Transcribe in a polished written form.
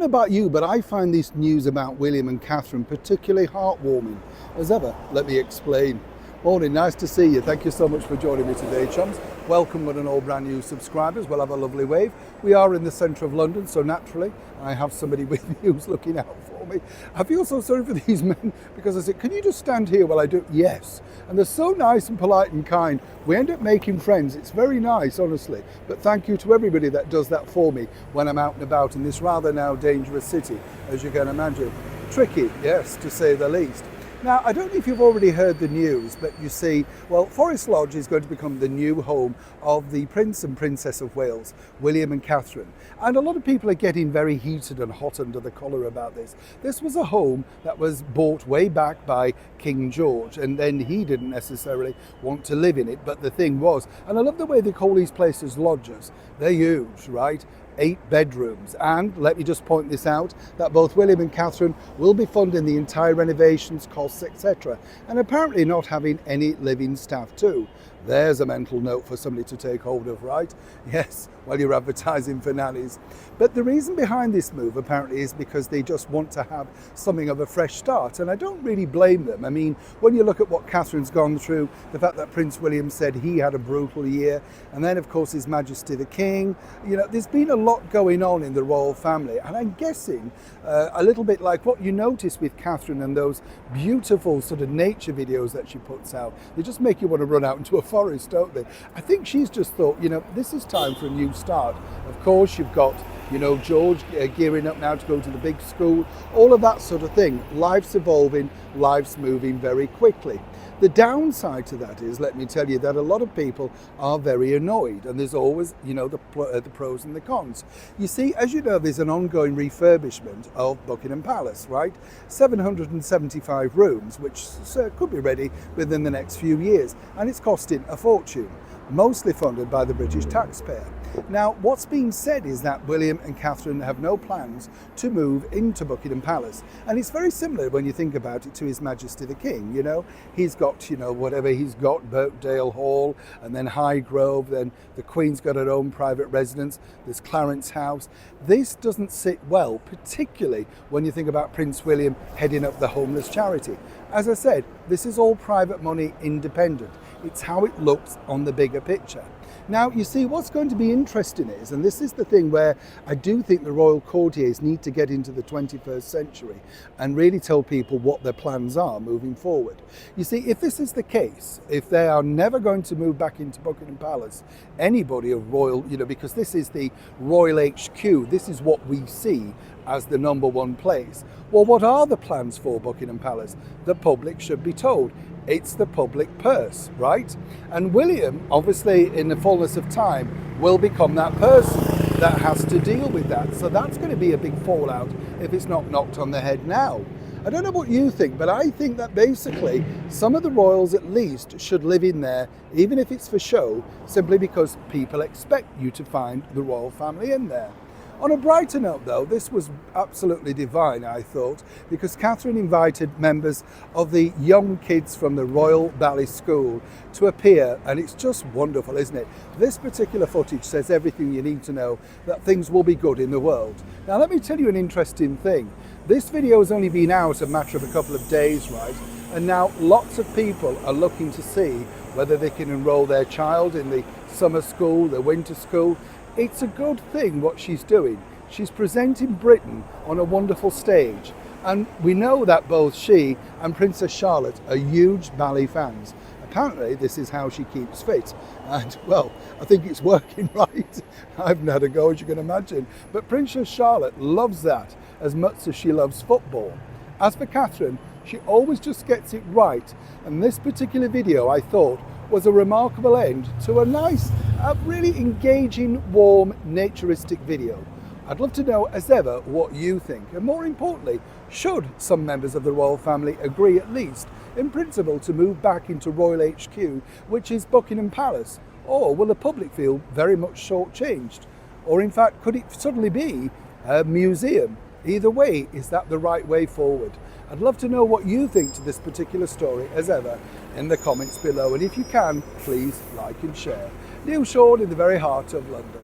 about you, but I find this news about William and Catherine particularly heartwarming. As ever, let me explain. Morning, nice to see you. Thank you so much for joining me today, chums. Welcome with an all brand new subscribers. We'll have a lovely wave. We are in the centre of London, so naturally I have somebody with me who's looking out for me. I feel so sorry for these men because I said, can you just stand here while I do? Yes. And they're so nice and polite and kind. We end up making friends. It's very nice, honestly. But thank you to everybody that does that for me when I'm out and about in this rather now dangerous city, as you can imagine. Tricky, yes, to say the least. Now, I don't know if you've already heard the news, but you see, well, Forest Lodge is going to become the new home of the Prince and Princess of Wales, William and Catherine. And a lot of people are getting very heated and hot under the collar about this. This was a home that was bought way back by King George, and then he didn't necessarily want to live in it. But the thing was, and I love the way they call these places lodges. They're huge, right? 8 bedrooms, and let me just point this out, that both William and Catherine will be funding the entire renovations costs, etc., and apparently not having any living staff too. There's a mental note for somebody to take hold of, right? Yes, while you're advertising for nannies. But the reason behind this move apparently is because they just want to have something of a fresh start, and I don't really blame them. I mean, when you look at what Catherine's gone through, the fact that Prince William said he had a brutal year, and then of course His Majesty the King, you know, there's been a lot going on in the royal family, and I'm guessing a little bit like what you notice with Catherine and those beautiful sort of nature videos that she puts out. They just make you want to run out into a forest, don't they? I think she's just thought, you know, this is time for a new start. Of course, you've got, you know, George gearing up now to go to the big school, all of that sort of thing. Life's evolving, life's moving very quickly. The downside to that is, let me tell you, that a lot of people are very annoyed, and there's always, you know, the pros and the cons. You see, as you know, there's an ongoing refurbishment of Buckingham Palace, right? 775 rooms, which could be ready within the next few years, and it's costing a fortune, mostly funded by the British taxpayer. Now, what's being said is that William and Catherine have no plans to move into Buckingham Palace. And it's very similar when you think about it to His Majesty the King, you know. He's got, you know, whatever he's got, Birkdale Hall, and then Highgrove, then the Queen's got her own private residence, there's Clarence House. This doesn't sit well, particularly when you think about Prince William heading up the homeless charity. As I said, this is all private money, independent. It's how it looks on the bigger picture. Now, you see, what's going to be interesting is, and this is the thing where I do think the royal courtiers need to get into the 21st century and really tell people what their plans are moving forward. You see, if this is the case, if they are never going to move back into Buckingham Palace, anybody of royal, you know, because this is the royal HQ, this is what we see as the number one place. Well, what are the plans for Buckingham Palace? The public should be told. It's the public purse, right? And William, obviously, in the fullness of time, will become that person that has to deal with that. So that's going to be a big fallout if it's not knocked on the head now. I don't know what you think, but I think that basically some of the royals at least should live in there, even if it's for show, simply because people expect you to find the royal family in there. On a brighter note though, this was absolutely divine, I thought, because Catherine invited members of the young kids from the Royal Ballet School to appear, and it's just wonderful, isn't it? This particular footage says everything you need to know that things will be good in the world. Now let me tell you an interesting thing. This video has only been out a matter of a couple of days, right? And now lots of people are looking to see whether they can enroll their child in the summer school, the winter school. It's a good thing what she's doing. She's presenting Britain on a wonderful stage. And we know that both she and Princess Charlotte are huge ballet fans. Apparently this is how she keeps fit. And well, I think it's working right. I haven't had a go, as you can imagine. But Princess Charlotte loves that as much as she loves football. As for Catherine, she always just gets it right. And this particular video, I thought, was a remarkable end to a nice, really engaging, warm, naturistic video. I'd love to know, as ever, what you think, and more importantly, should some members of the royal family agree at least, in principle, to move back into Royal HQ, which is Buckingham Palace, or will the public feel very much shortchanged? Or in fact, could it suddenly be a museum? Either way, is that the right way forward? I'd love to know what you think to this particular story, as ever, in the comments below. And if you can, please like and share. Neil Sean in the very heart of London.